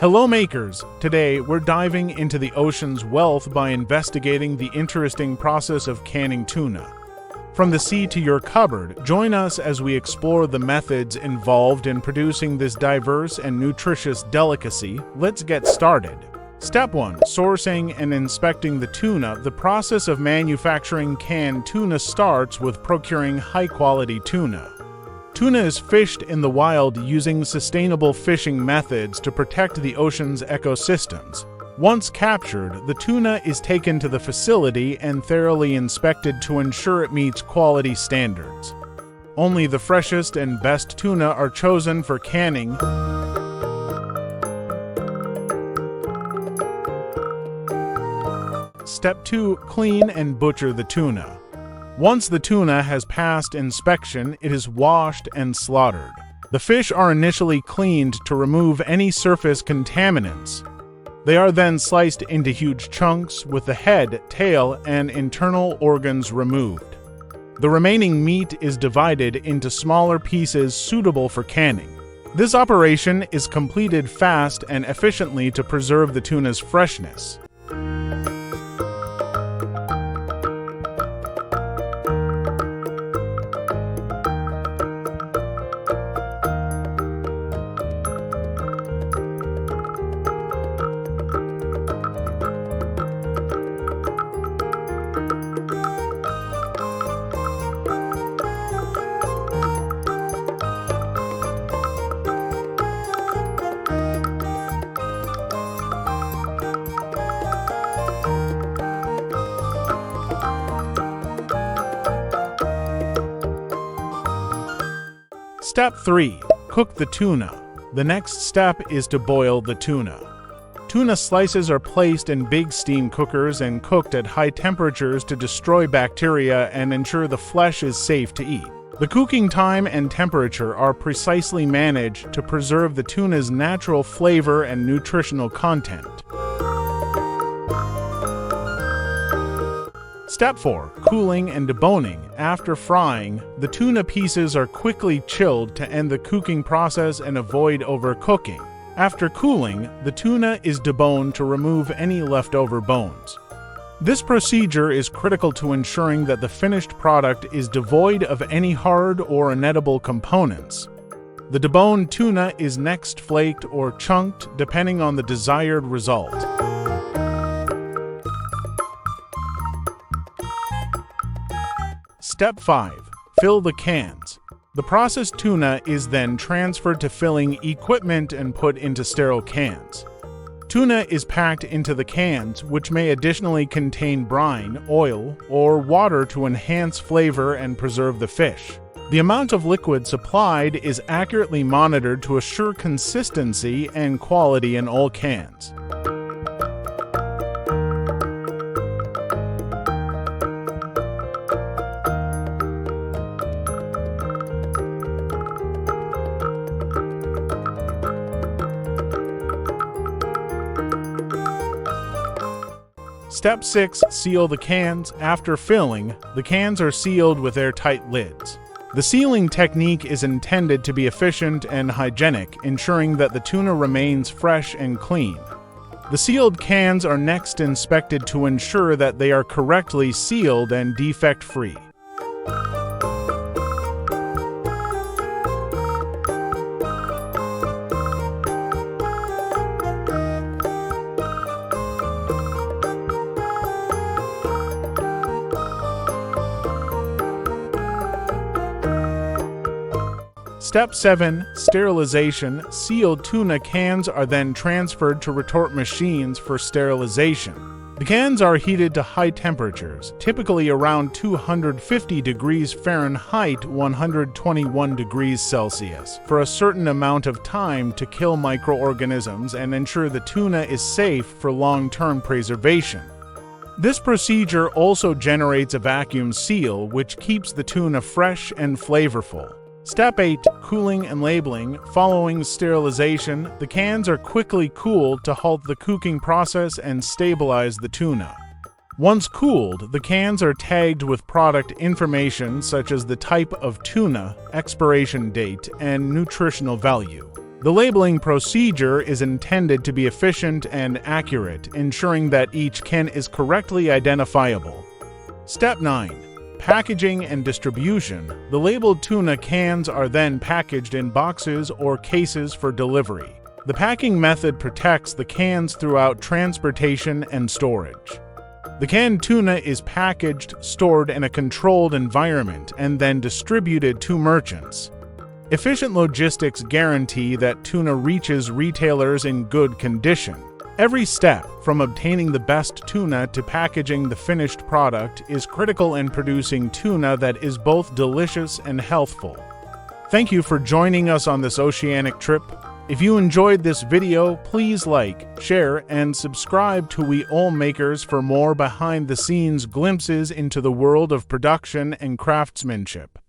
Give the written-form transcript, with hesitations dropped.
Hello makers! Today we're diving into the ocean's wealth by investigating the interesting process of canning tuna. From the sea to your cupboard, join us as we explore the methods involved in producing this diverse and nutritious delicacy. Let's get started. Step 1. Sourcing and inspecting the tuna. The process of manufacturing canned tuna starts with procuring high-quality tuna. Tuna is fished in the wild using sustainable fishing methods to protect the ocean's ecosystems. Once captured, the tuna is taken to the facility and thoroughly inspected to ensure it meets quality standards. Only the freshest and best tuna are chosen for canning. Step 2. Clean and butcher the tuna. Once the tuna has passed inspection, it is washed and slaughtered. The fish are initially cleaned to remove any surface contaminants. They are then sliced into huge chunks with the head, tail, and internal organs removed. The remaining meat is divided into smaller pieces suitable for canning. This operation is completed fast and efficiently to preserve the tuna's freshness. Step 3. Cook the tuna. The next step is to boil the tuna. Tuna slices are placed in big steam cookers and cooked at high temperatures to destroy bacteria and ensure the flesh is safe to eat. The cooking time and temperature are precisely managed to preserve the tuna's natural flavor and nutritional content. Step 4. Cooling and deboning. After frying, the tuna pieces are quickly chilled to end the cooking process and avoid overcooking. After cooling, the tuna is deboned to remove any leftover bones. This procedure is critical to ensuring that the finished product is devoid of any hard or inedible components. The deboned tuna is next flaked or chunked depending on the desired result. Step 5. Fill the cans. The processed tuna is then transferred to filling equipment and put into sterile cans. Tuna is packed into the cans, which may additionally contain brine, oil, or water to enhance flavor and preserve the fish. The amount of liquid supplied is accurately monitored to assure consistency and quality in all cans. Step 6. Seal the cans. After filling, the cans are sealed with airtight lids. The sealing technique is intended to be efficient and hygienic, ensuring that the tuna remains fresh and clean. The sealed cans are next inspected to ensure that they are correctly sealed and defect-free. Step 7. Sterilization. Sealed tuna cans are then transferred to retort machines for sterilization. The cans are heated to high temperatures, typically around 250 degrees Fahrenheit, 121 degrees Celsius, for a certain amount of time to kill microorganisms and ensure the tuna is safe for long-term preservation. This procedure also generates a vacuum seal, which keeps the tuna fresh and flavorful. Step 8. Cooling and labeling. Following sterilization, the cans are quickly cooled to halt the cooking process and stabilize the tuna. Once cooled, the cans are tagged with product information such as the type of tuna, expiration date, and nutritional value. The labeling procedure is intended to be efficient and accurate, ensuring that each can is correctly identifiable. Step 9. Packaging and distribution. The labeled tuna cans are then packaged in boxes or cases for delivery. The packing method protects the cans throughout transportation and storage. The canned tuna is packaged, stored in a controlled environment, and then distributed to merchants. Efficient logistics guarantee that tuna reaches retailers in good condition. Every step, from obtaining the best tuna to packaging the finished product, is critical in producing tuna that is both delicious and healthful. Thank you for joining us on this oceanic trip. If you enjoyed this video, please like, share, and subscribe to We All Makers for more behind-the-scenes glimpses into the world of production and craftsmanship.